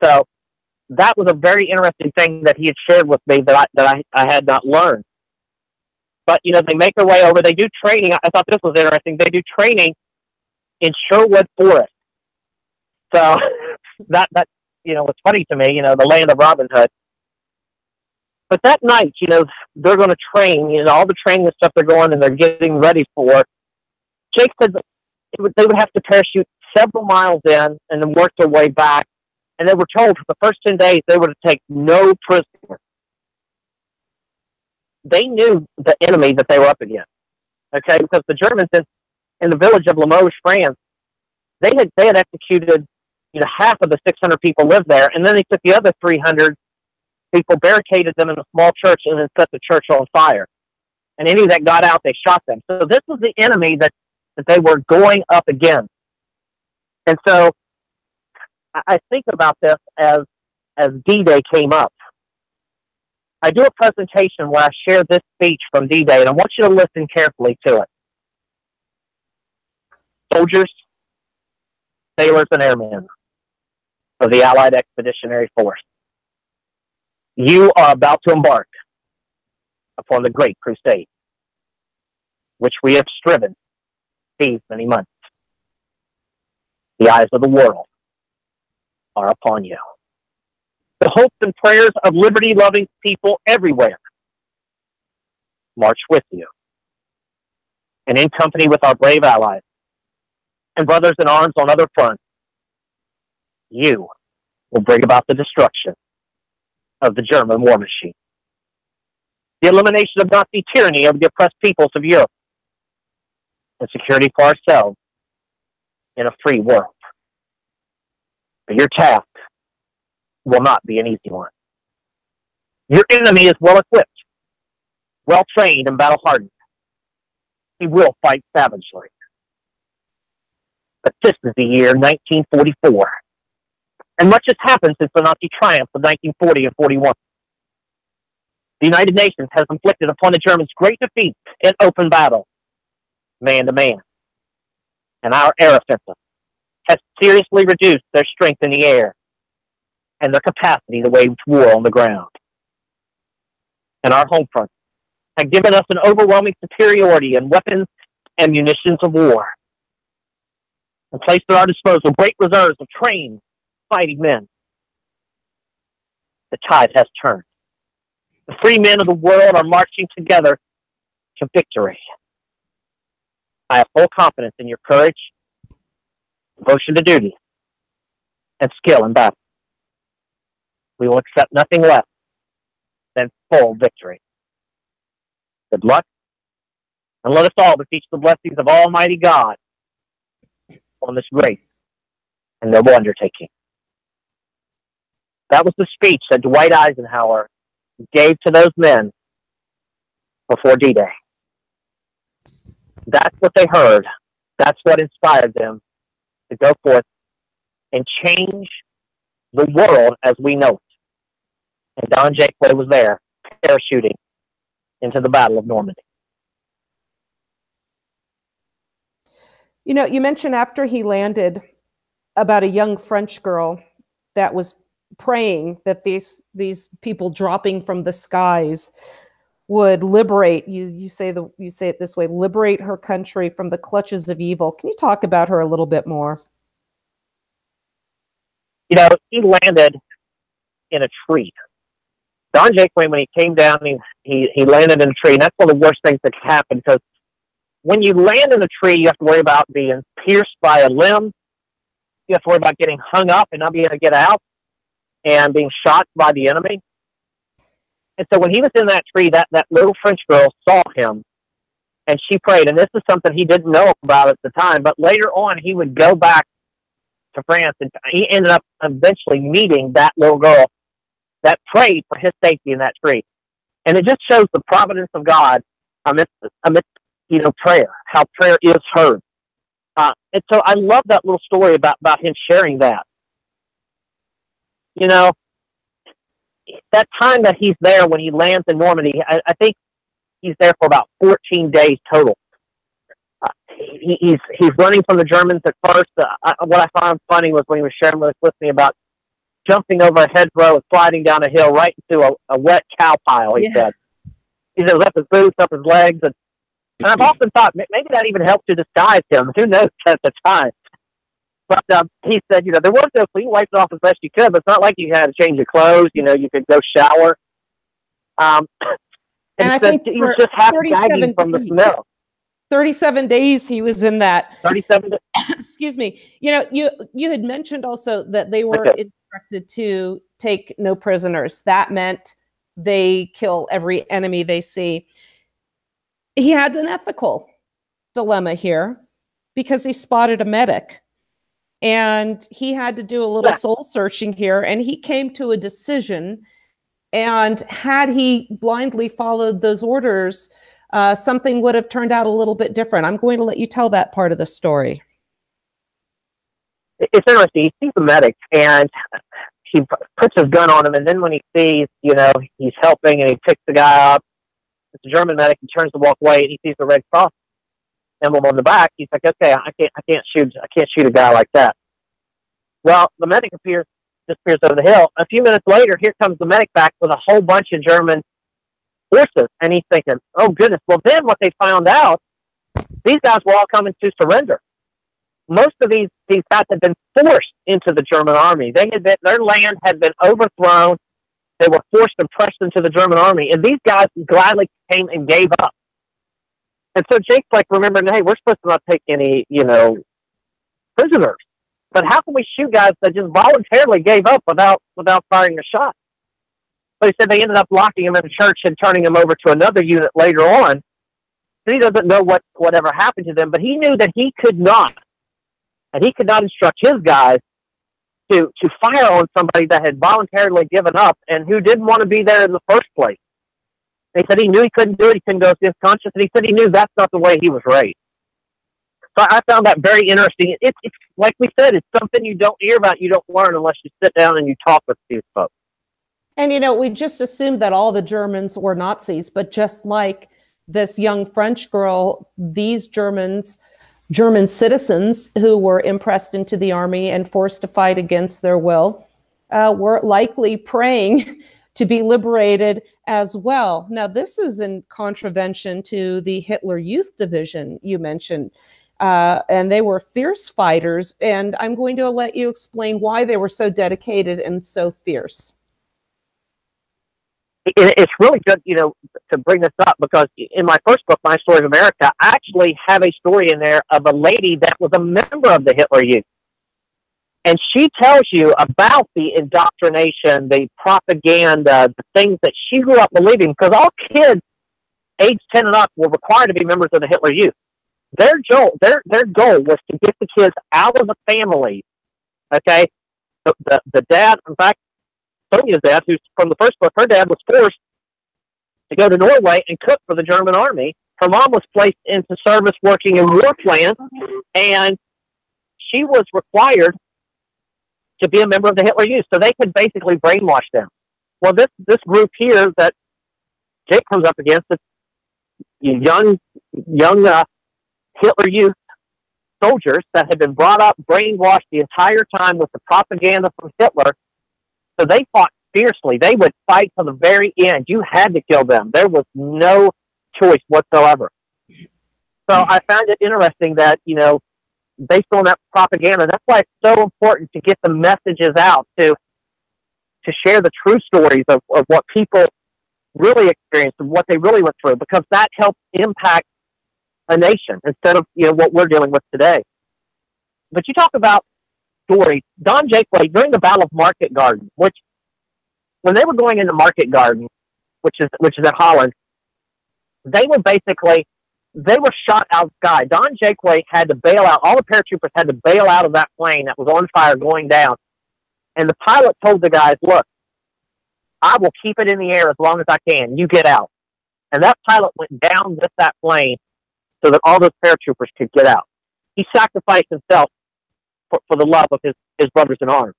So that was a very interesting thing that he had shared with me that I had not learned. But, they make their way over. They do training. I thought this was interesting. They do training in Sherwood Forest. So that what's funny to me, the land of Robin Hood. But that night, they're going to train, all the training and stuff they're going and they're getting ready for. Jake said that they would have to parachute several miles in and then work their way back. And they were told for the first 10 days they were to take no prisoners. They knew the enemy that they were up against, okay? Because the Germans in the village of Limoges, France, they had executed, half of the 600 people lived there, and then they took the other 300 people, barricaded them in a small church, and then set the church on fire. And any that got out, they shot them. So this was the enemy that they were going up against. And so I think about this as D-Day came up. I do a presentation where I share this speech from D-Day, and I want you to listen carefully to it. Soldiers, sailors, and airmen of the Allied Expeditionary Force, you are about to embark upon the Great Crusade, which we have striven these many months. The eyes of the world are upon you. The hopes and prayers of liberty-loving people everywhere march with you. And in company with our brave allies and brothers in arms on other fronts, you will bring about the destruction of the German war machine, the elimination of Nazi tyranny over the oppressed peoples of Europe, and security for ourselves in a free world. But your task will not be an easy one. Your enemy is well equipped, well trained, and battle hardened. He will fight savagely. But this is the year 1944, and much has happened since the Nazi triumph of 1940 and 41. The United Nations has inflicted upon the Germans great defeats in open battle, man to man, and our air offensive has seriously reduced their strength in the air and their capacity to wage war on the ground. And our home front have given us an overwhelming superiority in weapons and munitions of war, and placed at our disposal great reserves of trained fighting men. the tide has turned. The free men of the world are marching together to victory. I have full confidence in your courage, devotion to duty, and skill in battle. We will accept nothing less than full victory. Good luck, and let us all beseech the blessings of Almighty God on this great and noble undertaking. That was the speech that Dwight Eisenhower gave to those men before D-Day. That's what they heard. That's what inspired them to go forth and change the world as we know it. And Don Jakeway was there, parachuting into the Battle of Normandy. You know, you mentioned after he landed about a young French girl that was praying that these people dropping from the skies would liberate, you say it this way, liberate her country from the clutches of evil. Can you talk about her a little bit more? You know, he landed in a tree. Don Jakeway, when he came down, he landed in a tree. And that's one of the worst things that can happen, because when you land in a tree, you have to worry about being pierced by a limb. You have to worry about getting hung up and not being able to get out, and being shot by the enemy. And so when he was in that tree, that little French girl saw him, and she prayed. And this is something he didn't know about at the time, but later on he would go back to France, and he ended up eventually meeting that little girl that prayed for his safety in that tree. And it just shows the providence of God amidst prayer, how prayer is heard. And so I love that little story about him sharing that. You know, that time that he's there when he lands in Normandy, I think he's there for about 14 days total. He's running from the Germans at first. What I found funny was when he was sharing with me about jumping over a hedgerow and sliding down a hill right into a wet cow pile, he said. He said, up his boots, up his legs. And I've often thought maybe that even helped to disguise him. Who knows at the time? But he said, you know, there was no, you wiped it off as best you could, but it's not like you had to change your clothes. You know, you could go shower. And I said think he was just half gagging from the smell. 37 days he was in that. 37 days. Excuse me. You know, you had mentioned also that they were instructed to take no prisoners. That meant they kill every enemy they see. He had an ethical dilemma here because he spotted a medic. And he had to do a little soul searching here, and he came to a decision. And had he blindly followed those orders, something would have turned out a little bit different. I'm going to let you tell that part of the story. It's interesting. He sees the medic, and he puts his gun on him. And then when he sees, you know, he's helping, and he picks the guy up, it's a German medic. He turns to walk away, and he sees the Red Cross emblem on the back. He's like, okay, I can't shoot a guy like that. Well, the medic disappears over the hill. A few minutes later, here comes the medic back with a whole bunch of German forces, and he's thinking, oh goodness. Well, then what they found out, these guys were all coming to surrender. Most of these guys had been forced into the German army. Their land had been overthrown. They were forced and pressed into the German army, and these guys gladly came and gave up. And so Jake's like, remembering, hey, we're supposed to not take any, you know, prisoners. But how can we shoot guys that just voluntarily gave up without firing a shot? But he said they ended up locking him in a church and turning him over to another unit later on. And he doesn't know whatever happened to them, but he knew that he could not instruct his guys to fire on somebody that had voluntarily given up and who didn't want to be there in the first place. He said he knew he couldn't do it. He couldn't go against conscience. And he said he knew that's not the way he was raised. So I found that very interesting. It's like we said, it's something you don't hear about, you don't learn unless you sit down and you talk with these folks. And, you know, we just assumed that all the Germans were Nazis, but just like this young French girl, these German citizens who were impressed into the army and forced to fight against their will were likely praying to be liberated as well. Now, this is in contravention to the Hitler Youth Division you mentioned, and they were fierce fighters, and I'm going to let you explain why they were so dedicated and so fierce. it's really good, to bring this up, because in my first book, My Story of America, I actually have a story in there of a lady that was a member of the Hitler Youth. And she tells you about the indoctrination, the propaganda, the things that she grew up believing, because all kids age 10 and up were required to be members of the Hitler Youth. Their goal was to get the kids out of the family. Okay? The dad, in fact, Sonia's dad, who's from the first book, her dad was forced to go to Norway and cook for the German army. Her mom was placed into service working in war plants, and she was required to be a member of the Hitler Youth, so they could basically brainwash them. Well, this group here that Jake comes up against, it's young Hitler Youth soldiers that had been brought up, brainwashed the entire time with the propaganda from Hitler. So they fought fiercely. They would fight to the very end. You had to kill them. There was no choice whatsoever. So I found it interesting that, based on that propaganda, that's why it's so important to get the messages out, to share the true stories of what people really experienced and what they really went through, because that helps impact a nation instead of, what we're dealing with today. But you talk about story. Don Jakeway, during the Battle of Market Garden, which, when they were going into Market Garden, which is in Holland, they were shot out of the sky. Don Jakeway had to bail out. All the paratroopers had to bail out of that plane that was on fire going down. And the pilot told the guys, look, I will keep it in the air as long as I can. You get out. And that pilot went down with that plane so that all those paratroopers could get out. He sacrificed himself for the love of his brothers in arms.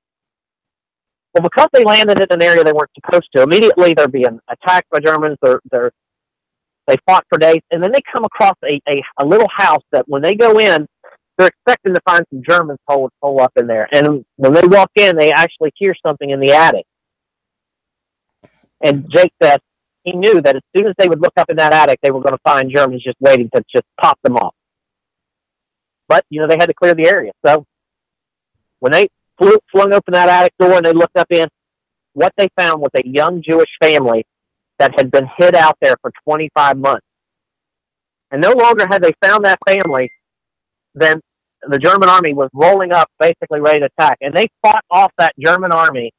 Well, because they landed in an area they weren't supposed to, immediately they're being attacked by Germans. They fought for days, and then they come across a little house that when they go in, they're expecting to find some Germans hole up in there. And when they walk in, they actually hear something in the attic. And Jake said he knew that as soon as they would look up in that attic, they were going to find Germans just waiting to just pop them off. But, they had to clear the area. So when they flung open that attic door and they looked up in, what they found was a young Jewish family that had been hid out there for 25 months. And no longer had they found that family, then the German army was rolling up, basically ready to attack. And they fought off that German army,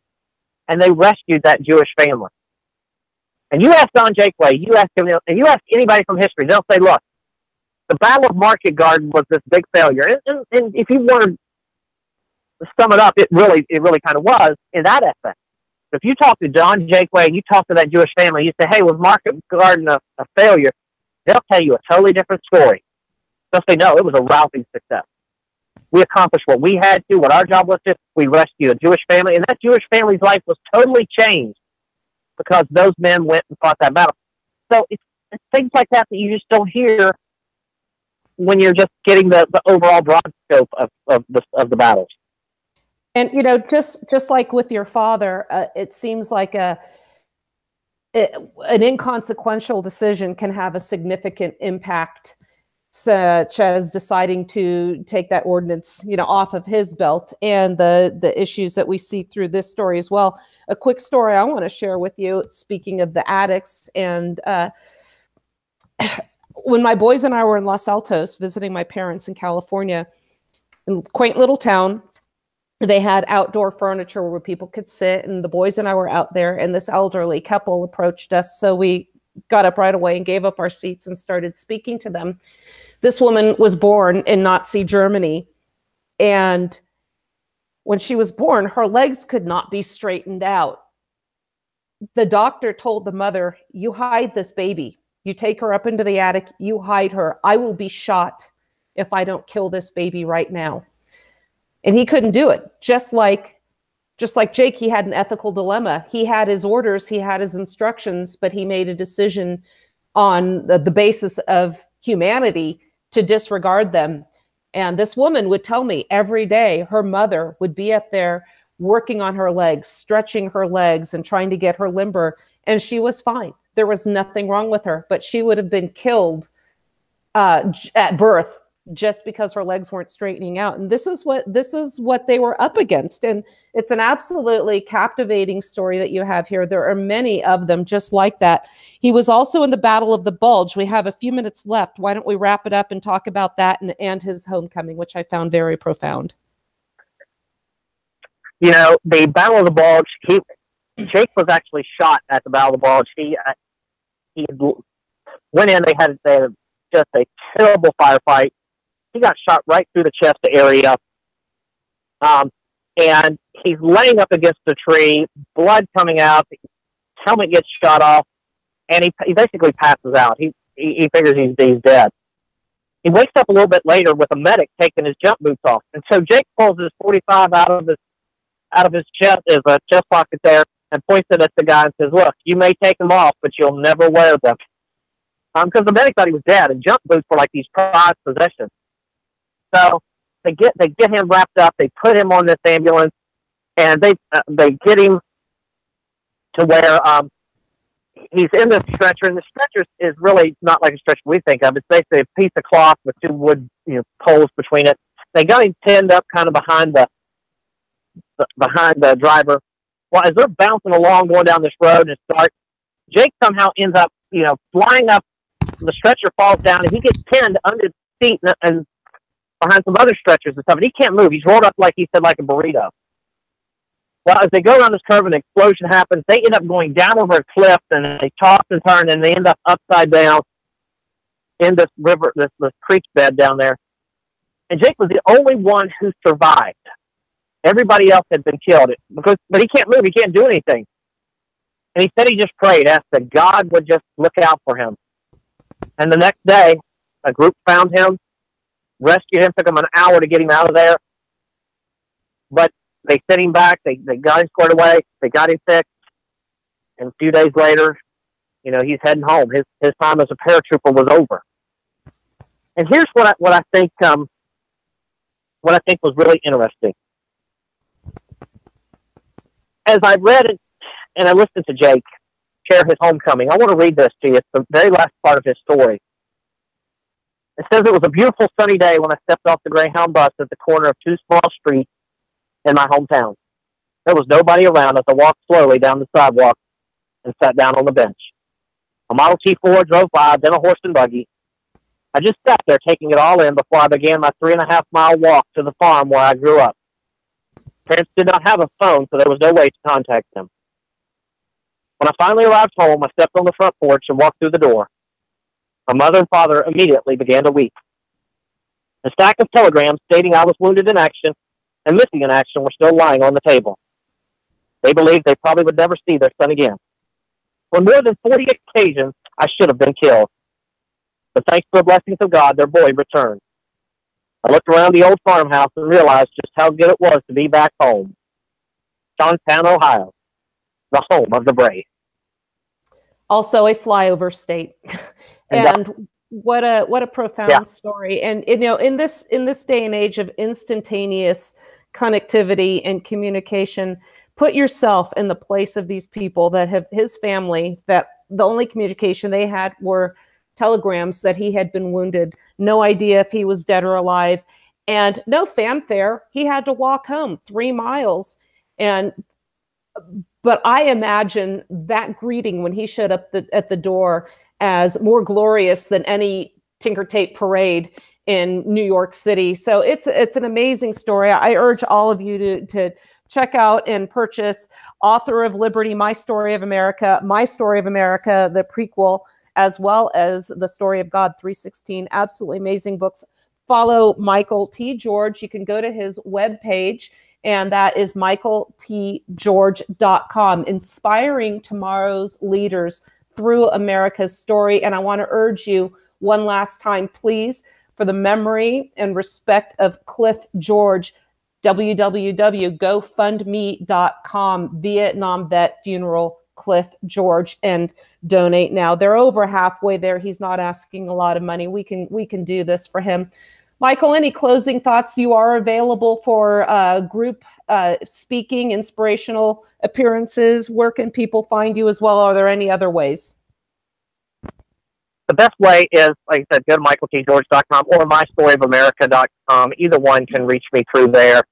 and they rescued that Jewish family. And you ask Don Jakeway, you ask him, and you ask anybody from history, they'll say, look, the Battle of Market Garden was this big failure. And if you want to sum it up, it really kind of was in that aspect. If you talk to Don Jakeway and you talk to that Jewish family, you say, hey, was Market Garden a failure? They'll tell you a totally different story. They'll say, no, it was a rousing success. We accomplished what we had to, what our job was to. We rescued a Jewish family, and that Jewish family's life was totally changed because those men went and fought that battle. So it's things like that you just don't hear when you're just getting the overall broad scope of the battles. And, just like with your father, it seems like an inconsequential decision can have a significant impact, such as deciding to take that ordinance, off of his belt, and the issues that we see through this story as well. A quick story I want to share with you, speaking of the addicts, and when my boys and I were in Los Altos visiting my parents in California, in a quaint little town, they had outdoor furniture where people could sit, and the boys and I were out there, and this elderly couple approached us. So we got up right away and gave up our seats and started speaking to them. This woman was born in Nazi Germany, and when she was born, her legs could not be straightened out. The doctor told the mother, you hide this baby. You take her up into the attic, you hide her. I will be shot if I don't kill this baby right now. And he couldn't do it. Just like Jake, he had an ethical dilemma. He had his orders, he had his instructions, but he made a decision on the basis of humanity to disregard them. And this woman would tell me every day her mother would be up there working on her legs, stretching her legs and trying to get her limber. And she was fine. There was nothing wrong with her, but she would have been killed at birth just because her legs weren't straightening out. And this is what they were up against. And it's an absolutely captivating story that you have here. There are many of them just like that. He was also in the Battle of the Bulge. We have a few minutes left. Why don't we wrap it up and talk about that and his homecoming, which I found very profound. You know, the Battle of the Bulge, Jake was actually shot at the Battle of the Bulge. He went in, they had just a terrible firefight. He got shot right through the chest area. And he's laying up against a tree, blood coming out, helmet gets shot off, and he basically passes out. He figures he's dead. He wakes up a little bit later with a medic taking his jump boots off. And so Jake pulls his .45 out of his chest, his chest pocket there, and points it at the guy and says, "Look, you may take them off, but you'll never wear them." Because the medic thought he was dead, and jump boots were like these prized possessions. So they get him wrapped up. They put him on this ambulance, and they get him to where he's in the stretcher. And the stretcher is really not like a stretcher we think of. It's basically a piece of cloth with two wood poles between it. They got him pinned up kind of behind the driver. Well, as they're bouncing along going down this road and it's dark, Jake somehow ends up flying up. The stretcher falls down, and he gets pinned under the seat and behind some other stretchers and stuff, and he can't move. He's rolled up, like he said, like a burrito. Well, as they go around this curve and the explosion happens, they end up going down over a cliff, and they toss and turn, and they end up upside down in this river, this creek bed down there. And Jake was the only one who survived. Everybody else had been killed, but he can't move. He can't do anything. And he said he just prayed, asked that God would just look out for him. And the next day, a group found him, rescued him, took him an hour to get him out of there. But they sent him back. They got him squared away. They got him fixed. And a few days later, he's heading home. His time as a paratrooper was over. And here's what I think was really interesting. As I read it and I listened to Jake share his homecoming, I want to read this to you. It's the very last part of his story. It says, "It was a beautiful sunny day when I stepped off the Greyhound bus at the corner of two small streets in my hometown. There was nobody around as I walked slowly down the sidewalk and sat down on the bench. A Model T Ford drove by, then a horse and buggy. I just sat there taking it all in before I began my 3.5-mile walk to the farm where I grew up. Parents did not have a phone, so there was no way to contact them. When I finally arrived home, I stepped on the front porch and walked through the door. My mother and father immediately began to weep. A stack of telegrams stating I was wounded in action and missing in action were still lying on the table. They believed they probably would never see their son again. On more than 40 occasions, I should have been killed. But thanks to the blessings of God, their boy returned. I looked around the old farmhouse and realized just how good it was to be back home. Johnstown, Ohio, the home of the brave." Also a flyover state. And what a profound story. And in this day and age of instantaneous connectivity and communication, put yourself in the place of these people that have his family, that the only communication they had were telegrams that he had been wounded, no idea if he was dead or alive, and no fanfare. He had to walk home 3 miles. But I imagine that greeting when he showed up at the door as more glorious than any Tinker Tape parade in New York City. So it's an amazing story. I urge all of you to check out and purchase Author of Liberty, My Story of America, the prequel, as well as The Story of God 316. Absolutely amazing books. Follow Michael T. George. You can go to his webpage, and that is michaeltgeorge.com, inspiring tomorrow's leaders through America's story. And I want to urge you one last time, please, for the memory and respect of Cliff George, www.gofundme.com, Vietnam Vet Funeral Cliff George, and donate now. They're over halfway there. He's not asking a lot of money. We can do this for him. Michael, any closing thoughts? You are available for group speaking, inspirational appearances. Where can people find you as well? Are there any other ways? the best way is, like I said, go to michaeltgeorge.com or mystoryofamerica.com. Either one can reach me through there.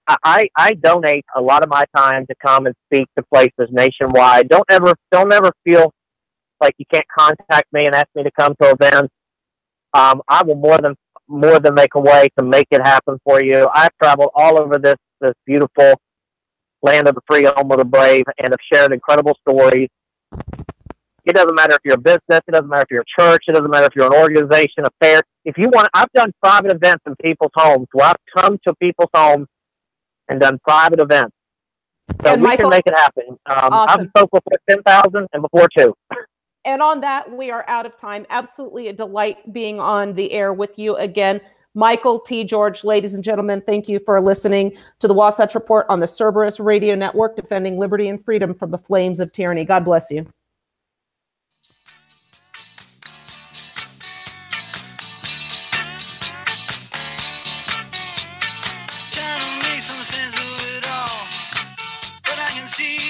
I donate a lot of my time to come and speak to places nationwide. Don't ever feel like you can't contact me and ask me to come to events. I will more than make a way to make it happen for you. I've traveled all over this beautiful land of the free, home of the brave, and have shared incredible stories. It doesn't matter if you're a business, it doesn't matter if you're a church, it doesn't matter if you're an organization, a fair. If you want, I've done private events in people's homes where I've come to people's homes and done private events. So and we Michael, can make it happen. awesome. I've spoke before 10,000 and before 2. And on that, we are out of time. Absolutely a delight being on the air with you again. Michael T. George, ladies and gentlemen, thank you for listening to the Wasatch Report on the Cerberus Radio Network, defending liberty and freedom from the flames of tyranny. God bless you. Trying to make some sense of it all, but I can see